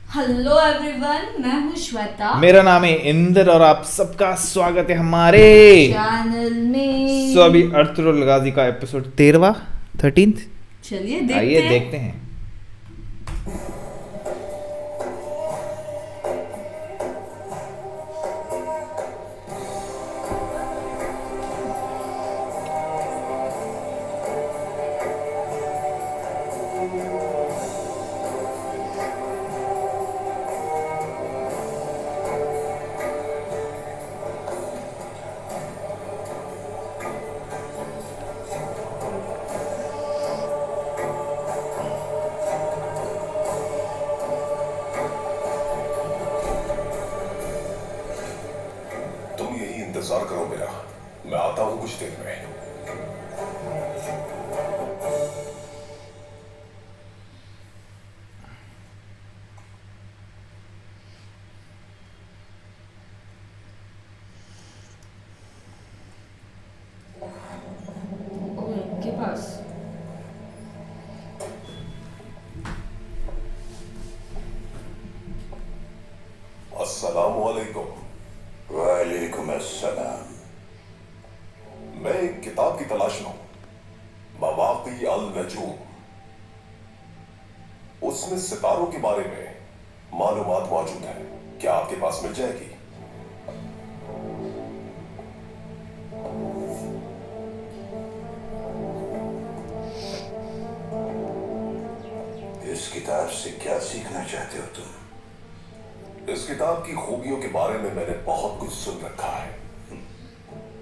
Hello everyone, मैं हूँ श्वेता। मेरा नाम है इंद्र और आप सबका स्वागत है हमारे चैनल में। अभी अर्थुल गाजी का एपिसोड 13वां 13th। चलिए देखते आइए हैं। देखते हैं। तुम यही इंतजार करो मेरा। मैं आता हूं कुछ देर में। ओ, इनके पास अस्सलामु अलैकुम। वालेकुम अस्सलाम। मैं एक किताब की तलाश में हूं, मवाक़ी अल नजूम। उसमें सितारों के बारे में मालूमात मौजूद है। क्या आपके पास मिल जाएगी? इस किताब से क्या सीखना चाहते हो तुम? इस किताब की खूबियों के बारे में मैंने बहुत कुछ सुन रखा है,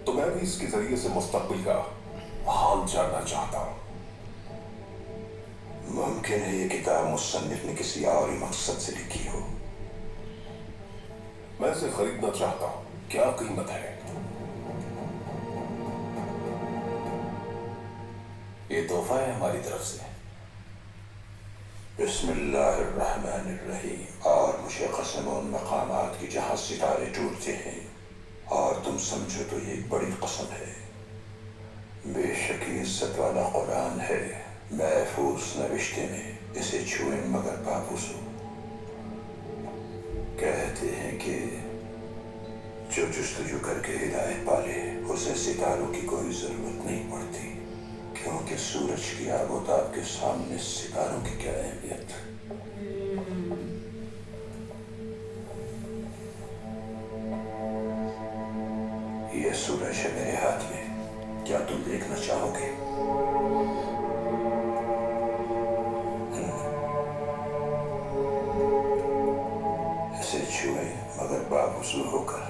तो मैं भी इसके जरिए से मुस्तकबिल का हाल जानना चाहता हूं। मुमकिन है ये किताब मुसन्निफ ने किसी और ही मकसद से लिखी हो। मैं इसे खरीदना चाहता हूं। क्या कीमत है? ये तोहफा है हमारी तरफ से। बिस्मिल्लाहिर्रहमानिर्रहीम। और मुझे कसम उन मकामात की जहां सितारे टूटते हैं, और तुम समझो तो ये एक बड़ी कसम है। बेशक ये इज्जत वाला कुरान है, महफूज नविश्ते में। इसे छुए मगर पापूसो। कहते हैं कि जो जुस्तजू करके हिदायत पाले उसे सितारों की कोई जरूरत नहीं पड़ती, क्योंकि सूरज की आबोताब के सामने सितारों की क्या अहमियत। ये सूरज है मेरे हाथ में, क्या तुम देखना चाहोगे? इसे छुए मगर बावजू होकर।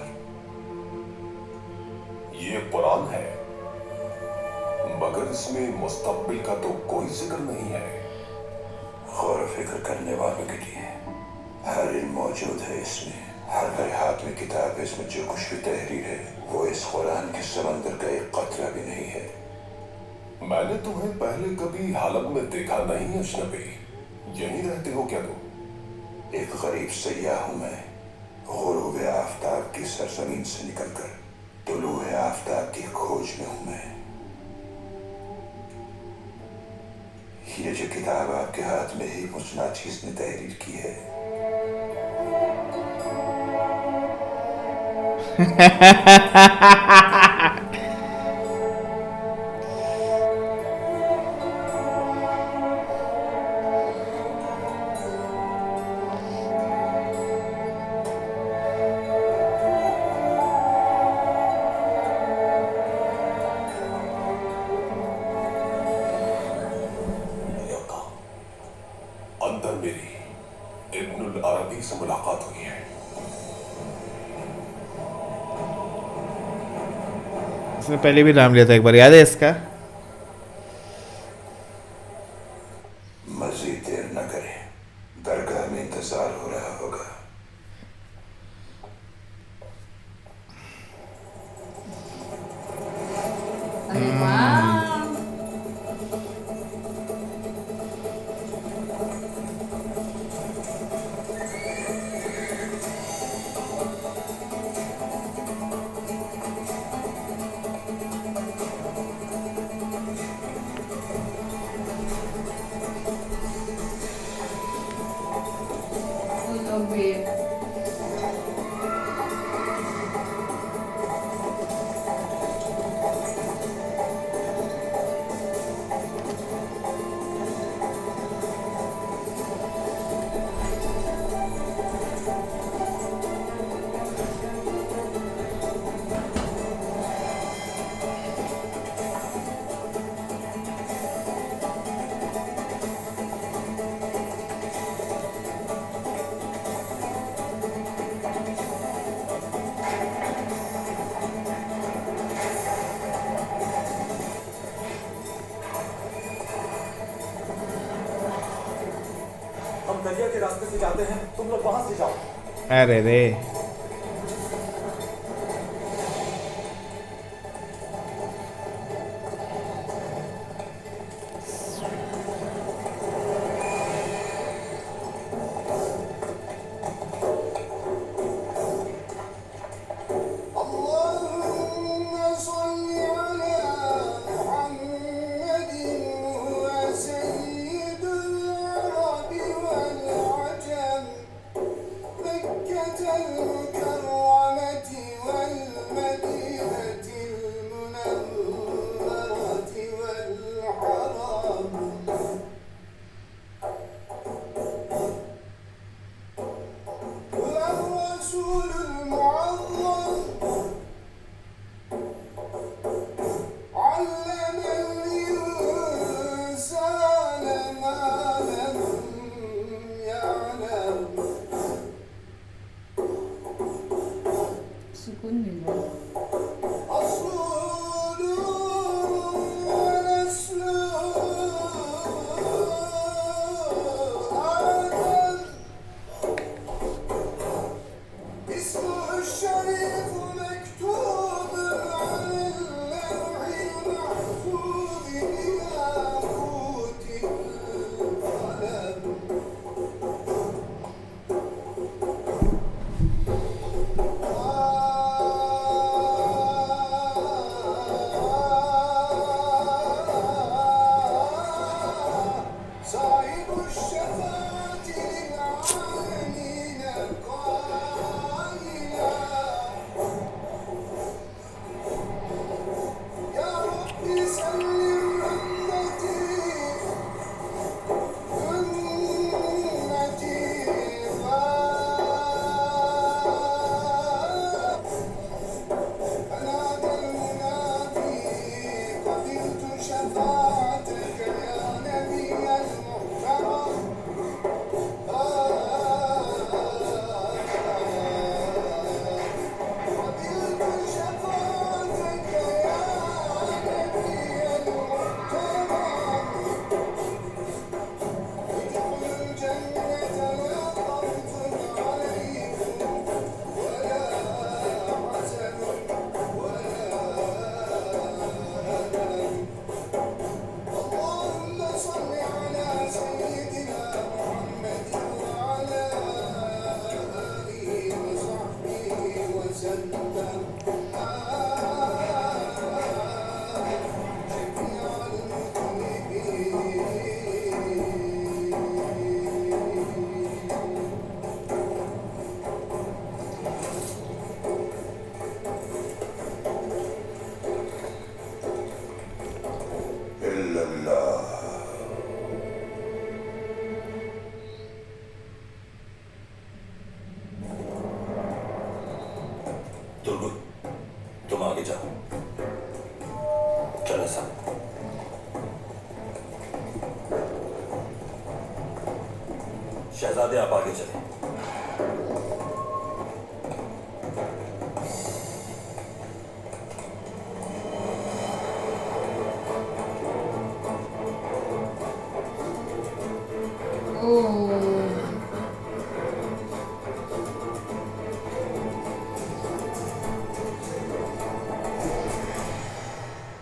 ये कुरान है, मगर इसमें मुस्तकबिल का तो कोई जिक्र नहीं है। गौर फिक्र करने वालों के लिए हर इल्म मौजूद है इसमें। हर मेरे हाथ में किताब है, इसमें जो कुछ भी तहरीर है वो इस कुरान के समंदर का एक कतरा भी नहीं है। मैंने तुम्हें पहले कभी हालत में देखा नहीं अजनबी। यहीं रहते हो क्या तुम? एक गरीब सयाह हूं मैं, गुरूब आफताब की सरजमीन से निकलकर तुलूए आफताब की खोज में हूं मैं। ये जो किताब आपके हाथ में ही मुझ नाचीज ने तहरीर की है। अंदर मेरी इब्नुल अरबी से मुलाकात हुई है। इसने पहले भी नाम लिया था एक बार, याद है इसका? मजीद देर न करें, दरगाह में इंतजार हो रहा होगा। अरे वाह। weird. हम दरिया के रास्ते से जाते हैं, तुम लोग वहां से जाओ। अरे रे सुकून मिल रहा है। तुम आगे जाओ। चलो सब। शहजादे आप आगे चले।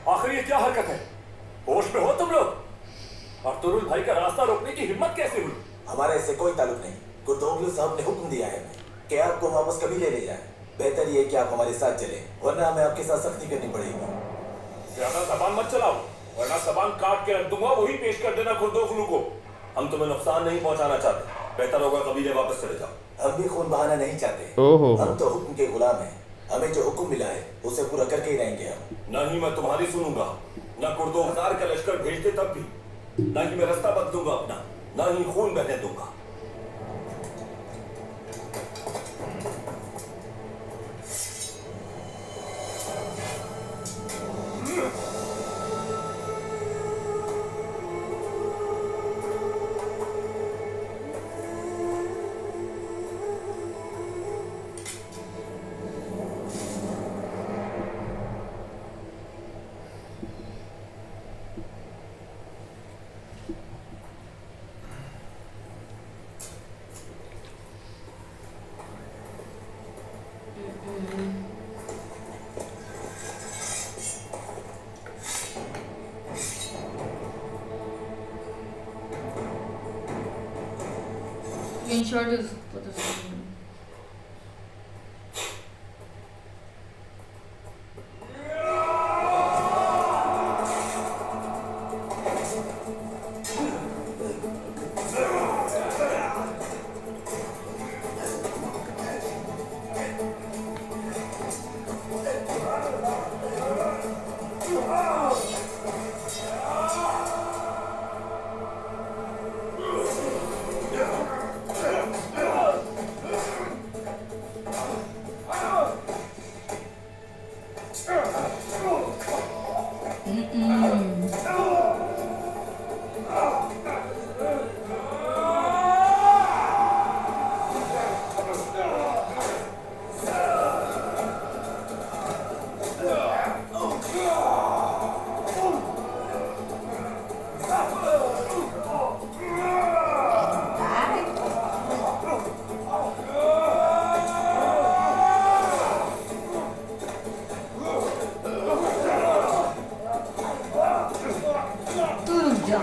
आखिर ये क्या हरकत है? होश में हो तुम लोग? अर्तुरुल भाई का रास्ता रोकने की हिम्मत कैसे हुई? हमारा इससे कोई ताल्लुक नहीं। कुर्तोगलू साहब ने हुक्म दिया है कि आपको वापस कभी ले जाए। बेहतर ये कि आप हमारे साथ चलें, वरना हमें आपके साथ सख्ती करनी पड़ेगी। ज्यादा जबान मत चलाओ, वरना जबान काट के रख दूंगा। वही पेश कर देना कुर्तोगलू को। हम तुम्हें नुकसान नहीं पहुंचाना चाहते। बेहतर होगा कबीले वापस चले जाओ। हम भी खून बहाना नहीं चाहते। ओहो। हम तो हुक्म के गुलाम हैं। हमें जो हुक्म मिला है उसे पूरा करके ही रहेंगे हम। ना ही मैं तुम्हारी सुनूंगा, ना कुर्दो 1000 का लश्कर भेजते तब भी, ना ही मैं रास्ता बदलूंगा अपना, ना ही खून बहने दूंगा। Screenshot is for the screen. तू रुक जा।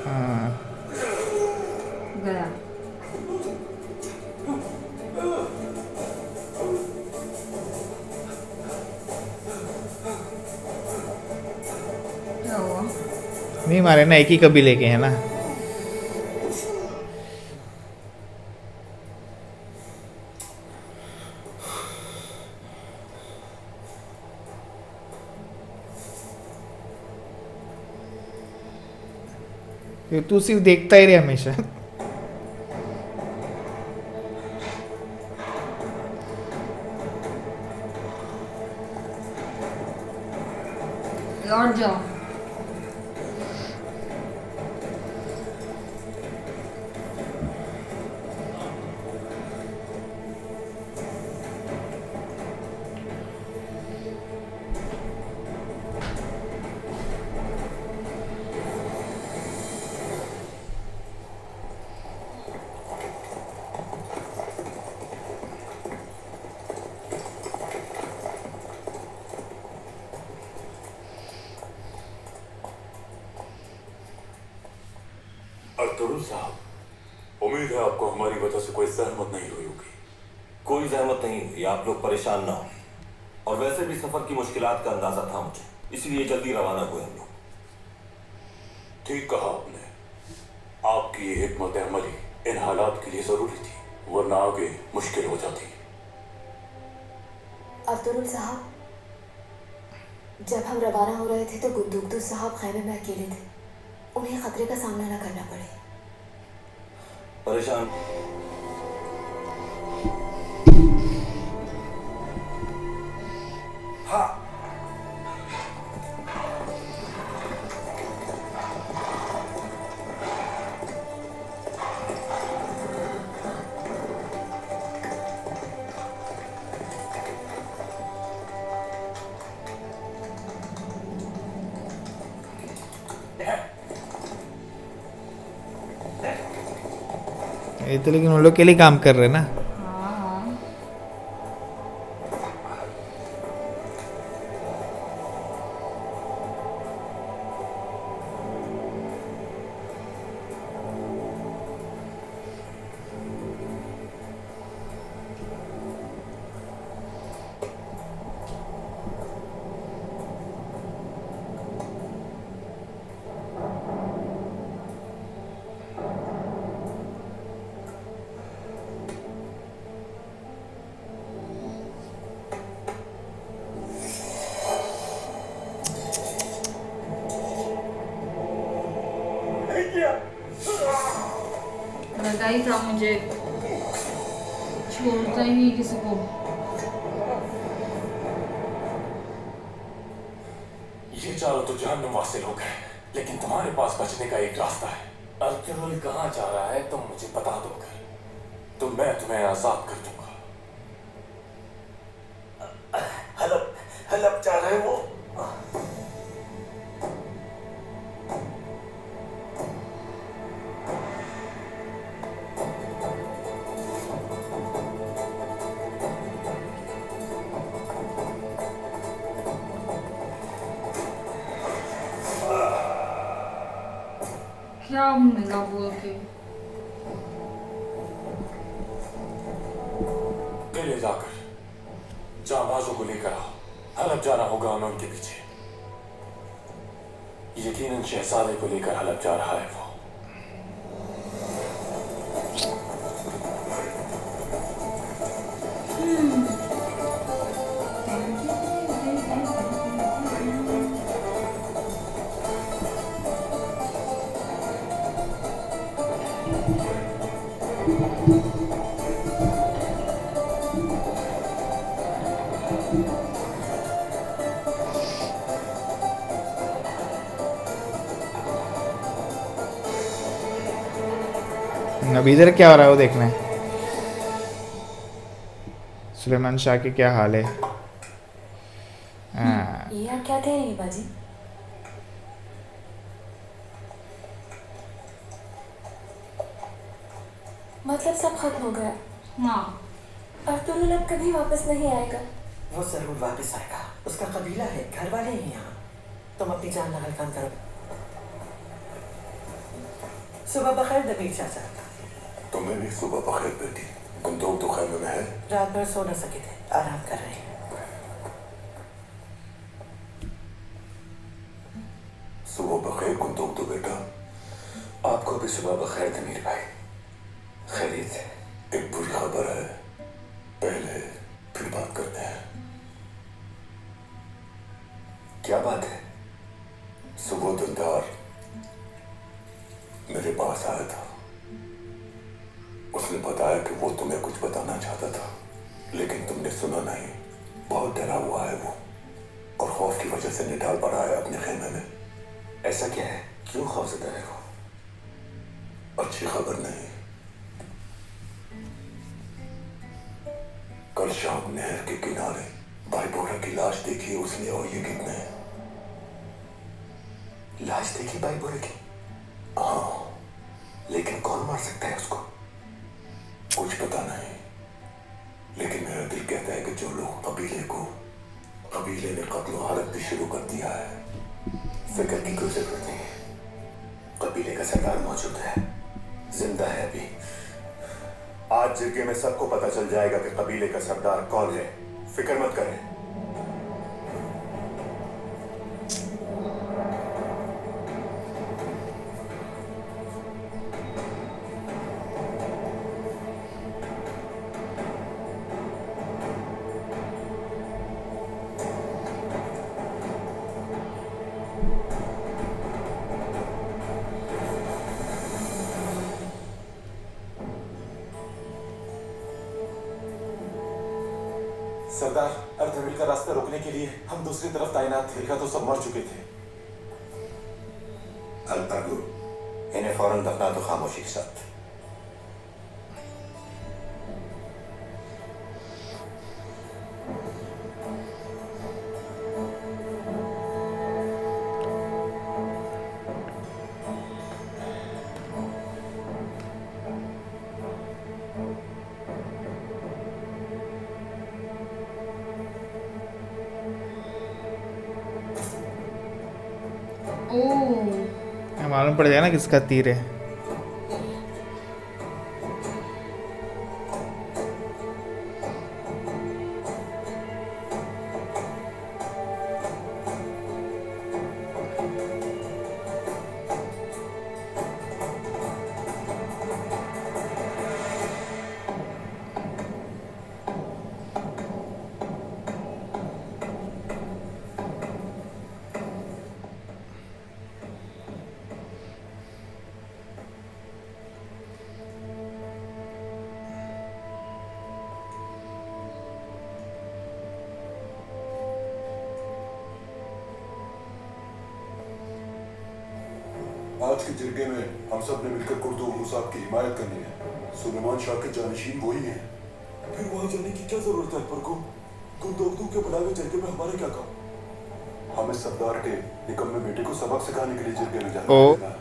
हाँ। गया। क्या हुआ? नहीं मारे ना, एक ही कबीले के हैं ना। ये तू सिर्फ देखता ही रहे हमेशा। लौट जाओ। अर्तुगरुल साहब, उम्मीद है आपको हमारी वजह से कोई जहमत नहीं हुई होगी। कोई जहमत नहीं हुई, आप लोग परेशान ना हो। और वैसे भी सफर की मुश्किलात का अंदाजा था मुझे, इसलिए जल्दी रवाना हुए हम लोग। ठीक कहा आपने, आपकी ये हिकमत अमली इन हालात के लिए जरूरी थी, वरना आगे मुश्किल हो जाती। अर्तुगरुल साहब, जब हम रवाना हो रहे थे तो गुंदुकदू साहब खैमे में अकेले थे। उन्हें खतरे का सामना न करना पड़े। परेशान हाँ। ये तो लेकिन उन लोग के लिए काम कर रहे हैं ना. हाँ लगा ही था मुझे, छोड़ता ही नहीं किसी को. ये चारों तो जहन्नुम वासे लोग हैं, लेकिन तुम्हारे पास बचने का एक रास्ता है. अर्तुगरुल कहाँ जा रहा है तुम मुझे बता दोगे तो मैं तुम्हें आजाद कर दूंगा. हलब हलब जा रहा है वो. क्या मिला बोल के. ले जाकर जाबाजों को लेकर आओ. हलब जाना होगा हमें उनके पीछे. यकीनन शहजादे को लेकर हलब जा रहा है वो. अब इधर क्या हो रहा है वो देखना है. सुलेमान शाह के क्या हाल है. हाँ. ये आप क्या कह रही हैं बाजी? मतलब सब खत्म हो गया? हाँ अर्तुगरुल अब कभी वापस नहीं आएगा? वो जरूर वापस आएगा. उसका कबीला है, घर वाले हैं यहाँ. तुम अपनी जान ना हल्का करो. सुबह बखैर दबीर चाचा. तुम्हें भी सुबह बखैर बेटी. गुंदोक तो खैमे में है. रात भर सो न सके थे, आराम कर रहे हैं. सुबह बखैर गुंदोक तो बेटा. आपको भी सुबह बखैर तमीर भाई. खैरियत है? एक बुरी खबर है, पहले फिर बात करते हैं. क्या बात है? सुबह दिलदार मेरे पास आया था. उसने बताया कि वो तुम्हें कुछ बताना चाहता था, लेकिन तुमने सुना नहीं. बहुत डरा हुआ है वो, और खौफ की वजह से निडाल पड़ा है अपने खेमे में. ऐसा क्या है? क्यों खौफजदा है वो? अच्छी खबर नहीं. कल शाम नहर के किनारे भाई बोरा की लाश देखी उसने और ये कितने. लाश देखी भाई बोरे की? हाँ, लेकिन कौन मार सकता है उसको? कुछ पता नहीं, लेकिन मेरा दिल कहता है कि जो लोग कबीले ने कत्ल हालत भी शुरू कर दिया है. फिक्र की कोई जरूरत नहीं है. कबीले का सरदार मौजूद है, जिंदा है अभी. आज जिरगे में सबको पता चल जाएगा कि कबीले का सरदार कौन है. फिक्र मत करें. सरदार, अर्धवीर का रास्ता रोकने के लिए हम दूसरी तरफ तैनात थे. देखा तो सब मर चुके थे. अलतागु, इन्हें फौरन दफना दो खामोशी के साथ. मालूम पड़ जाएगा ना किसका तीर है। आज के जिरगे में हम सब ने मिलकर कुर्दुगलू साहब की हिमायत करनी है। सुलेमान शाह के जानशीन वही हैं। फिर वहां जाने की क्या जरूरत है परगू? गुंदोगदू के बुलावे जरगे में हमारा क्या काम? हमें सरदार के निकम्मे बेटे को सबक सिखाने के लिए जिरगे में जाना ओ। है।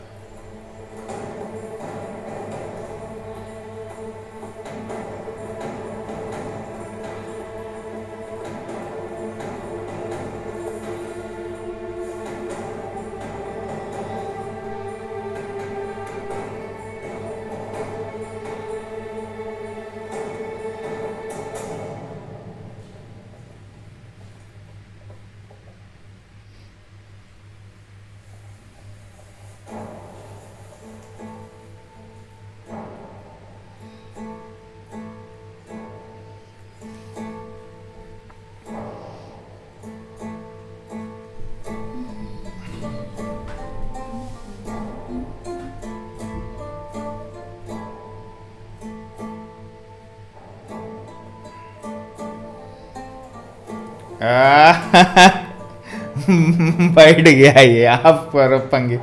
बैठ गया ये आप पर पंगे।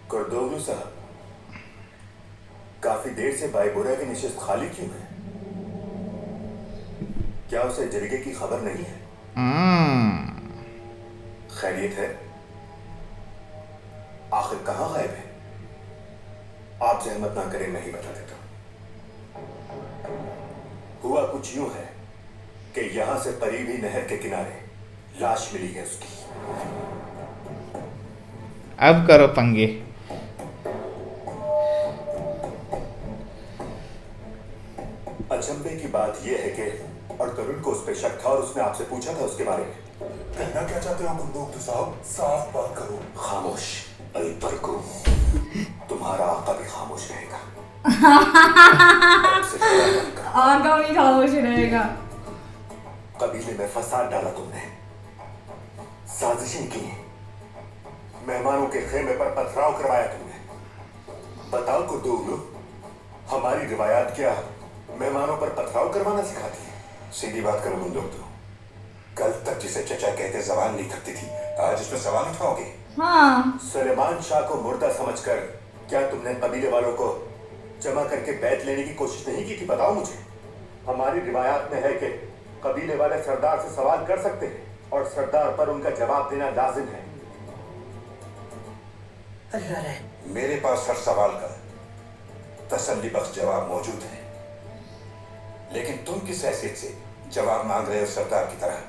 कुर्दोगलू साहब, काफी देर से बाईबोरा की नशिस्त खाली क्यों है? क्या उसे जिरगे की खबर नहीं है? खैरियत है? आखिर कहां गायब है? आप जहमत ना करें, मैं ही बता देता हूं। हुआ कुछ यूं है कि यहां से करीब ही नहर के किनारे लाश मिली है उसकी। अब करो पंगे। अचंभे की बात यह है कि अर्तुगरुल को उस पर शक था और उसने आपसे पूछा था उसके बारे में। कहना क्या चाहते हो गुंदोगदू साहब? साफ बात करो। खामोश अली परगू, तुम्हारा आका भी खामोश रहेगा। आगा भी खामोश रहेगा। कबीले में फसाद डाला तुमने, साजिशें की, मेहमानों के खेमे पर पथराव करवाया तुमने। बताओ कुर्दोगलू, हमारी रिवायात क्या मेहमानों पर पथराव करवाना सिखाती है? सीधी बात करो गुंदोगदू, कल तक जिसे चचा कहते जबान नहीं करती थी, आज उसमें सवाल उठाओगे? हाँ, सुलेमान शाह को मुर्दा समझकर क्या तुमने कबीले वालों को जमा करके बैत लेने की कोशिश नहीं की थी? बताओ मुझे। हमारी रिवायात में है कि कबीले वाले सरदार से सवाल कर सकते हैं और सरदार पर उनका जवाब देना लाजिम है। अल्लाह रहे। मेरे पास हर सवाल का तसल्ली बख्श जवाब मौजूद है, लेकिन तुम किस हैसियत से जवाब मांग रहे हो सरदार की तरह?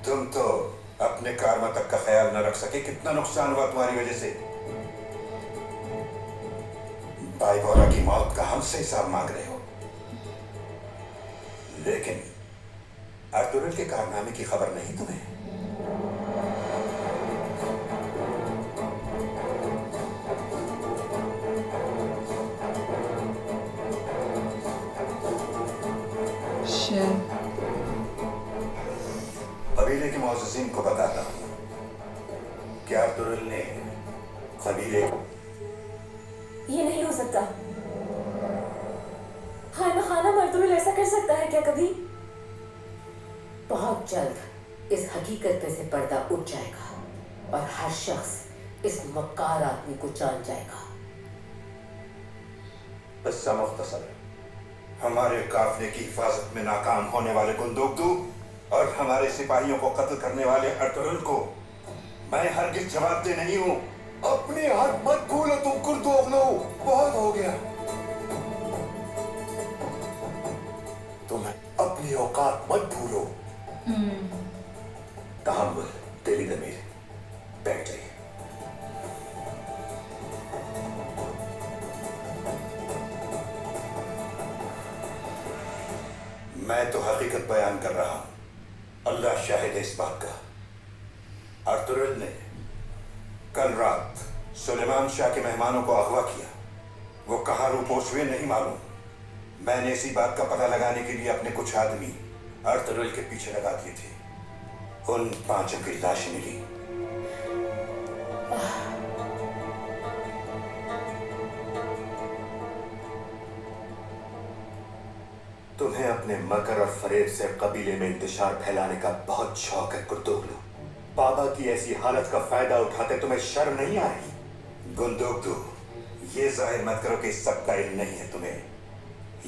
तुम तो अपने कारवा तक का ख्याल न रख सके। कितना नुकसान हुआ तुम्हारी वजह से। बाईबोरा की मौत का हमसे हिसाब मांग रहे हो, लेकिन अर्तुगरुल के कारनामे की खबर नहीं तुम्हें? कबीले के मौजूदीन को बताता हूं कि अर्तुगरुल ने कबीले ये नहीं हो सकता। खाना खाना अर्तुगरुल ऐसा कर सकता है क्या कभी? बहुत जल्द इस हकीकत पे से पर्दा उठ जाएगा और हर शख्स इस मक्कार आदमी को जान जाएगा। किस्सा मुख्तसर, हमारे काफिले की हिफाजत में नाकाम होने वाले गुंदोगदू और हमारे सिपाहियों को कत्ल करने वाले अर्तुगरुल को मैं हरगिज़ जवाब दे नहीं हूं। अपनी हाथ मत भूलो तुम कुर्दोगलो, बहुत हो गया। तुम अपनी औकात मत भूलो। तहम्मुल, तेरी दमीर, बैठ जाइए। मैं तो हकीकत बयान कर रहा हूं, अल्लाह शाहिद है इस बात का। अर्तुगरुल ने कल रात सुलेमान शाह के मेहमानों को अगवा किया। वो कहाँ रूपोश हुए नहीं मालूम। मैंने इसी बात का पता लगाने के लिए अपने कुछ आदमी अर्तुगरुल के पीछे लगा दिए थे। उन 5 की लाश मिली। तुम्हें अपने मकर और फरेब से कबीले में इंतशार फैलाने का बहुत शौक है कुर्दोगलू। बाबा की ऐसी हालत का फायदा उठाते तुम्हें शर्म नहीं आएगी? गुंदोगदू, ये जाहिर मत करो कि इस सब का इल्म नहीं है तुम्हें।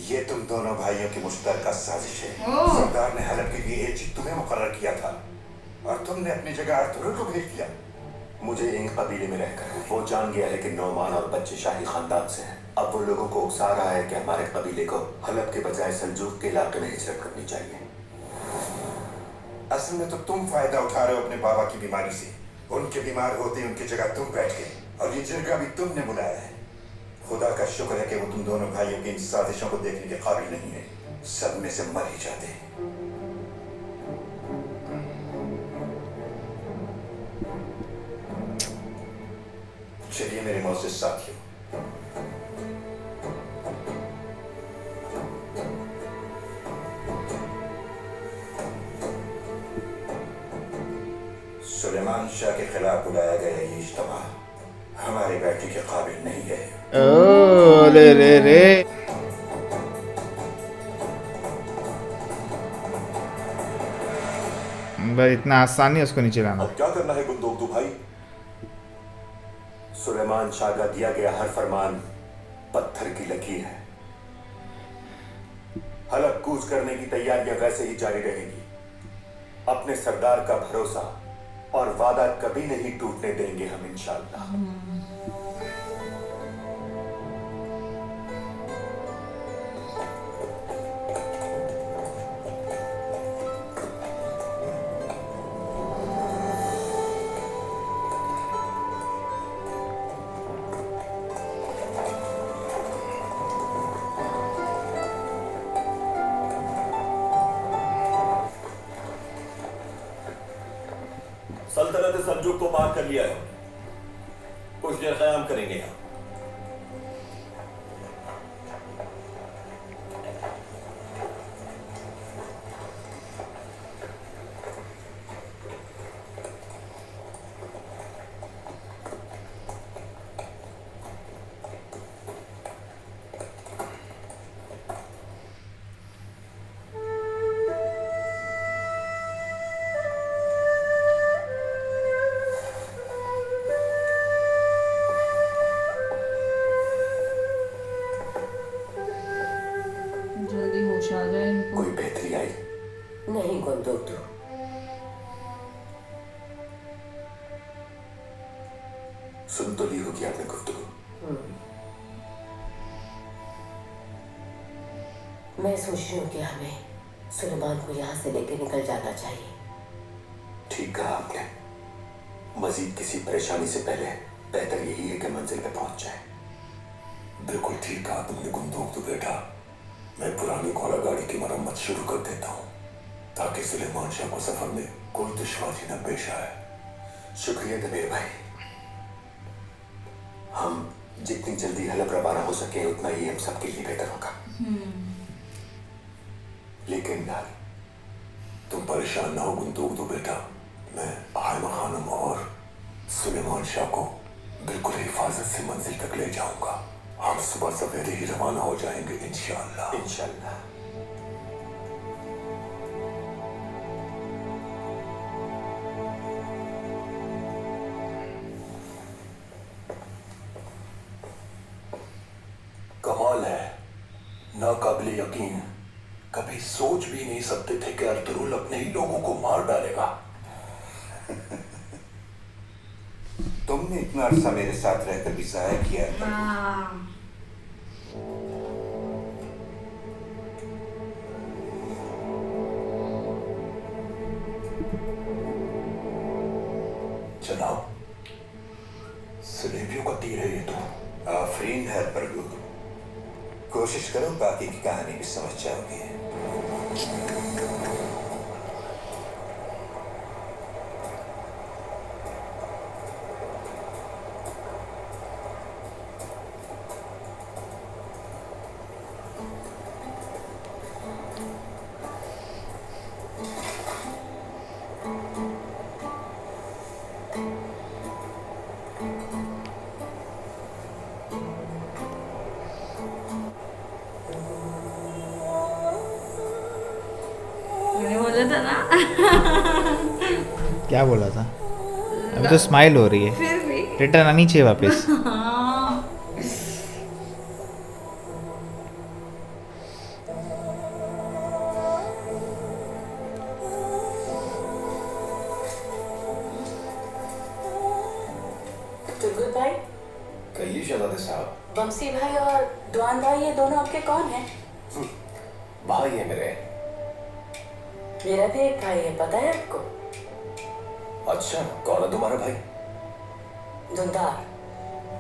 ये तुम दोनों भाइयों की मुश्तरका साजिश है। सरदार ने हलफ के लिए एजी तुम्हें मुकर्रर किया था और तुमने अपनी जगह अर्तुगरुल को भेज दिया। मुझे इन कबीले में रहकर वो जान गया है कि नौमान और बच्चे शाही खानदान से हैं। अब वो लोगों को उकसा रहा है कि हमारे कबीले को हलब के बजाय सल्जूक के इलाके में हिजरत करनी चाहिए। असल में तो तुम फायदा उठा रहे हो अपने बाबा की बीमारी से। उनके बीमार होते उनकी जगह तुम बैठ गए और ये जगह भी तुमने बुलाया है। खुदा का शुक्र है कि वो तुम दोनों भाइयों की इन साजिशों को देखने के काबिल नहीं है। सब में से मर ही जाते। चलिए मेरे मोअज़्ज़िज़ साथियों, सुलेमान शाह के खिलाफ बुलाया गया ये इज्तिमा हमारे बैठने के काबिल नहीं है। ओ ले रे रे। भाई इतना आसान नहीं उसको नीचे लाना। अब क्या करना है गुंदोगदू भाई? सुलेमान शाह का दिया गया हर फरमान पत्थर की लकीर है। हलब कूच करने की तैयारियां वैसे ही जारी रहेंगी। अपने सरदार का भरोसा और वादा कभी नहीं टूटने देंगे हम इंशाअल्लाह। सल्तनत सल्जूक को पार कर लिया है। कुछ देर क़याम करेंगे यहाँ। जल्दी होश आ जाए इनको। कोई बेहतरी आई? नहीं गुंदोगदू, सुन तो ली होगी आपने गुफ्तगू। मैं सोच रही हूँ कि हमें सुलेमान को यहाँ से लेकर निकल जाना चाहिए। ठीक कहा आपने। मजीद किसी परेशानी से पहले बेहतर यही है कि मंजिल पे पहुंच जाए। बिल्कुल ठीक कहा तुमने गुंदोगदू बेटा। मैं पुरानी घोड़ा गाड़ी की मरम्मत शुरू कर देता हूँ ताकि सुलेमान शाह को सफर में कोई दुश्वारी न पेश आए। शुक्रिया दबीर भाई। हम जितनी जल्दी हलब रवाना हो सके उतना ही हम सबके लिए बेहतर होगा। लेकिन तुम परेशान ना हो गुंदोगदू बेटा। मैं हाइमा खानम और सुलेमान शाह को बिल्कुल हिफाजत से मंजिल तक ले जाऊंगा। हम सुबह सवेरे ही रवाना हो जाएंगे इंशाअल्लाह। इंशाअल्लाह। कमाल है, नाकाबिले यकीन। कभी सोच भी नहीं सकते थे कि अर्तुगरुल अपने ही लोगों को मार डालेगा। तुम तुमने इतना अरसा मेरे साथ रहकर भी जाया किया है। हाँ जनाब, सलेबियों का तीर है ये तो। आफरीन है प्रभु, कोशिश करो बाकी की कहानी भी समझ जाओगे। मैंने बोला था ना। क्या बोला था? अभी तो स्माइल हो रही है, फिर भी रिटर्न आनी चाहिए वापस। हाँ तुलगुल भाई, कहिए शहजादे साहब। बमसी भाई और दुआन भाई, ये दोनों आपके कौन हैं? भाई है मेरे। मेरा भी एक भाई है, पता है आपको? अच्छा, कौन है तुम्हारा भाई? धुंधार।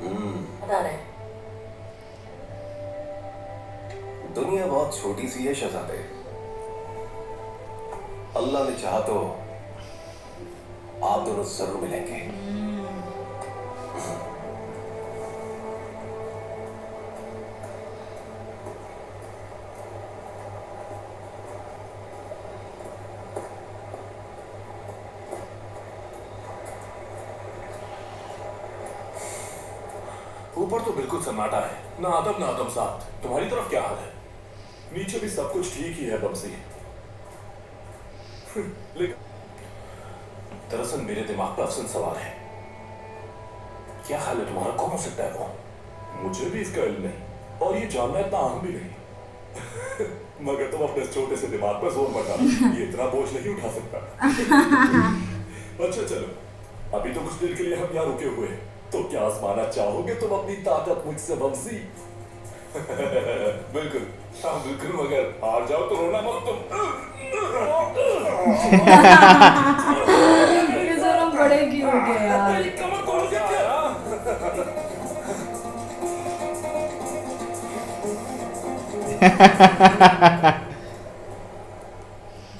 बता रहे। दुनिया बहुत छोटी सी है शहजादे। अल्लाह ने चाहा तो आप दोनों जरूर मिलेंगे। ऊपर तो बिल्कुल सन्नाटा है, ना आदम ना आदम साथ। तुम्हारी तरफ क्या हाल है? नीचे भी सब कुछ ठीक ही है बमसी। लेकिन दरअसल मेरे दिमाग पर अफसन सवाल है। क्या हाल है तुम्हारा? कौन हो सकता है वो? मुझे भी इसका इल्म नहीं, और ये जानना इतना आम भी नहीं। मगर तुम अपने छोटे से दिमाग पर जोर मत डालो, ये इतना बोझ नहीं उठा सकता। अच्छा चलो, अभी तो कुछ देर के लिए हम यहाँ रुके हुए हैं, तो क्या आजमाना चाहोगे तुम अपनी ताकत मुझसे बमसी? बिल्कुल, हाँ बिल्कुल, मगर हार जाओ तो रोना मत तुम। ये जरा बड़े क्यों हो गए यार। कमर तोड़ के क्या?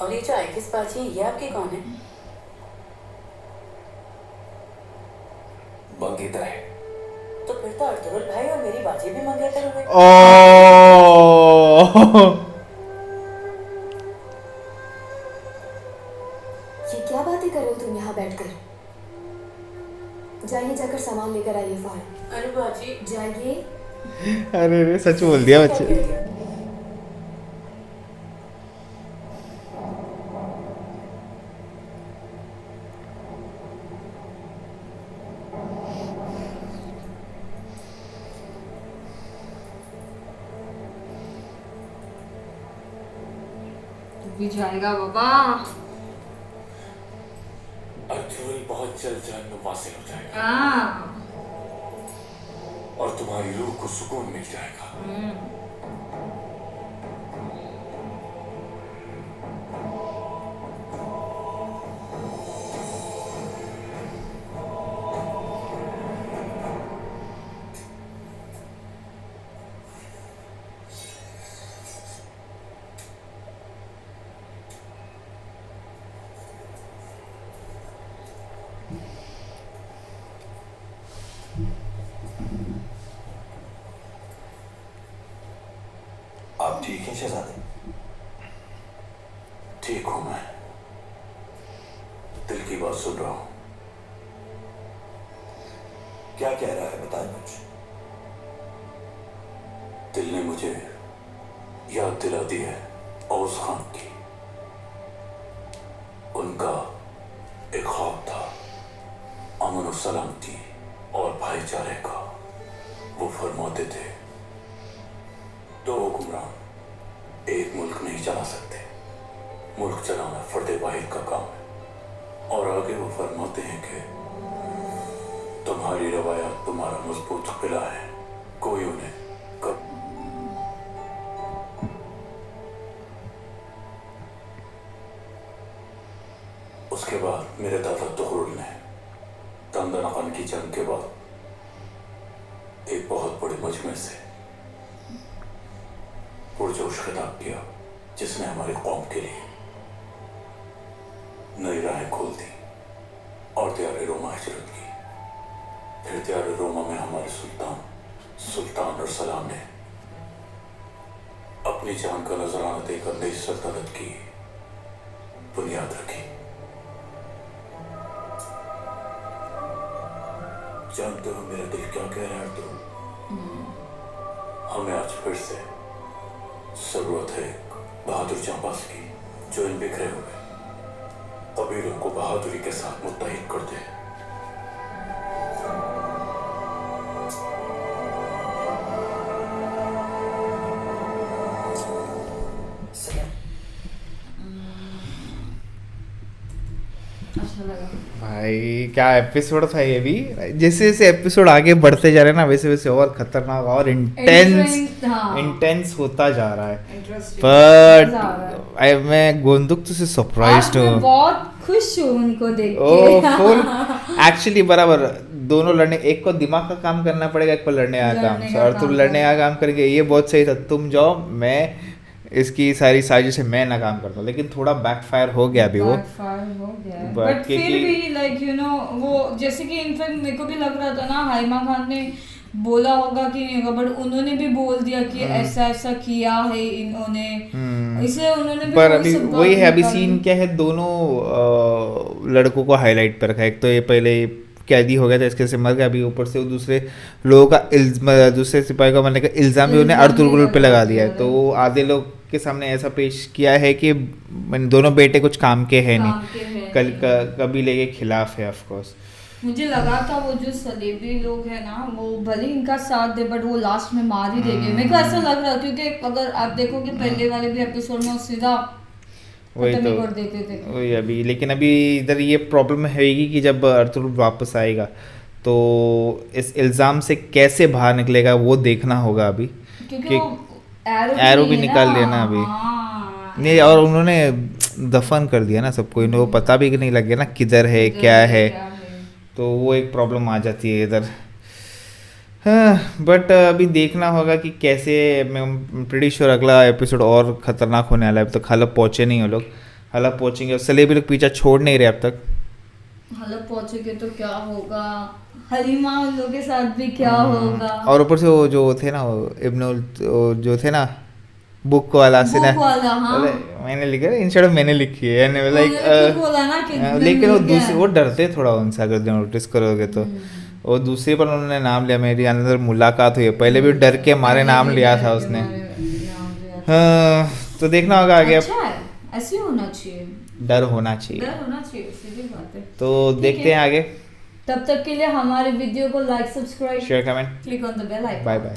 और ये जो आइकिस बाजी, ये आपके कौन है? मंगेतर है। तो फिर तो अर्तुगरुल भाई और मेरी बाजी भी मंगेतर हुए। ये क्या बातें कर रहे हो तुम यहाँ बैठकर? जाइए, जाकर सामान लेकर आइए फाड़। अरे बाजी, जाइए। अरे रे, सच बोल दिया बच्चे। भी जाएगा बाबा। अर्तुगरुल बहुत जल्द जहन्नुम वासिल हो जाएगा। हाँ और तुम्हारी रूह को सुकून मिल जाएगा। आप ठीक हैं शहजादे? ठीक हूं मैं, दिल की बात सुन रहा हूं। क्या कह रहा है, बताएं कुछ। दिल ने मुझे याद दिला दी है औस खान की। उनका एक ख्वाब था, अमन और सलामती और भाईचारे का। वो फरमाते थे, दो हुक्मरान एक मुल्क नहीं चला सकते, मुल्क चलाना फर्द वाहिद का काम है। और आगे वो फरमाते हैं कि तुम्हारी रवायत तुम्हारा मजबूत किला है, कोई उन्हें कब उसके बाद मेरे दादा तुगरुल ने तंदनकन की जंग के बाद एक बहुत बड़े मजमे से पुरजोश खिताब किया, जिसने हमारी कौम के लिए नई राहें खोल दी और त्यारे रोमा हिजरत की। फिर त्यारे रोमा में हमारे सुल्तान और सलाम ने अपनी जान का नजराना देकर नई सल्तनत की बुनियाद रखी। जानते हो मेरा दिल क्या कह रहा है तुम? हमें आज फिर से जरूरत है बहादुर जांबाज की, जो इन बिखरे हुए कबीलों को बहादुरी के साथ मुत्तहिद कर दे। अच्छा लगा भाई क्या एपिसोड था ये भी। जैसे जैसे एपिसोड आगे बढ़ते जा रहे हैं ना, वैसे वैसे और खतरनाक और इंटेंस होता जा रहा है। बट मैं गोंदुक से सरप्राइज्ड हूँ, बहुत खुश हूँ उनको देख ओ के। फुल एक्चुअली बराबर दोनों लड़ने, एक को दिमाग का काम करना पड़ेगा, एक को लड़ने का काम, और तुम लड़ने का काम करेंगे, ये बहुत सही था। तुम जाओ, मैं इसकी सारी साजिशें मैं नाकाम करता हूँ, लेकिन थोड़ा बैकफायर हो गया अभी वो। बट फिर भी लाइक यू नो वो जैसे कि इनफैक्ट मेरे को भी लग रहा था ना हाइमा खान ने बोला होगा कि नहीं होगा, बट उन्होंने भी बोल दिया कि ऐसा ऐसा किया है इन्होंने, इसलिए उन्होंने भी पर अभी वही है, अभी सीन क्या है, दोनों लड़कों को हाईलाइट पर रखा है। एक तो ये पहले कैदी हो गया था, इसके से मर गया, अभी ऊपर से वो दूसरे लोगों का दूसरे सिपाही का मरने का इल्ज़ाम भी उन्हें अर्तुगरुल पे लगा दिया है। तो आधे लोग के सामने ऐसा पेश किया है कि दोनों बेटे कुछ काम के हैं नहीं, कल कबीले के खिलाफ है। ऑफ कोर्स मुझे लगा था वो जो सलेबी लोग हैं ना, वो भले इनका साथ दे बट वो लास्ट में मार ही देंगे, मेरे को ऐसा लग रहा, क्योंकि अगर आप देखोगे पहले वाले भी एपिसोड में सीधा वही तो कर देते थे वही अभी। लेकिन अभी इधर ये प्रॉब्लम रहेगी कि जब अर्तुगरुल वापस आएगा तो इस इल्ज़ाम से कैसे बाहर निकलेगा वो देखना होगा अभी, क्योंकि एरो भी निकाल लिया ना अभी। नहीं, और उन्होंने दफन कर दिया ना सबको, इन्हें वो पता भी नहीं लग गया ना किधर है क्या है, तो वो एक प्रॉब्लम आ जाती है इधर। हाँ, बट अभी देखना होगा कि कैसे। मैं प्रीटी श्योर अगला एपिसोड और ख़तरनाक होने वाला है। अब तक हलब पहुँचे नहीं हो लोग, हलब पहुँचेंगे, सलेबी लोग पीछा छोड़ नहीं रहे अब तक। हलब पहुँचेंगे तो क्या होगा, हलीमा उन लोगों के साथ भी क्या होगा। और ऊपर से वो जो थे ना, वो इब्नुल जो थे ना बुक वाला से ना, हाँ। मैंने लिखा है इंस्टेड ऑफ मैंने लिखी है, लेकिन वो दूसरे वो डरते थोड़ा उनसे, अगर नोटिस करोगे तो वो दूसरे पर उन्होंने नाम लिया। मेरी अंदर मुलाकात हुई है, पहले भी डर के मारे नाम लिया था उसने। हाँ, तो देखना होगा आगे। ऐसे होना चाहिए, डर होना चाहिए, सीधी बात है। तो देखते हैं आगे। तब तक के लिए हमारे वीडियो को like, subscribe, share, comment, click on the bell icon. Bye bye.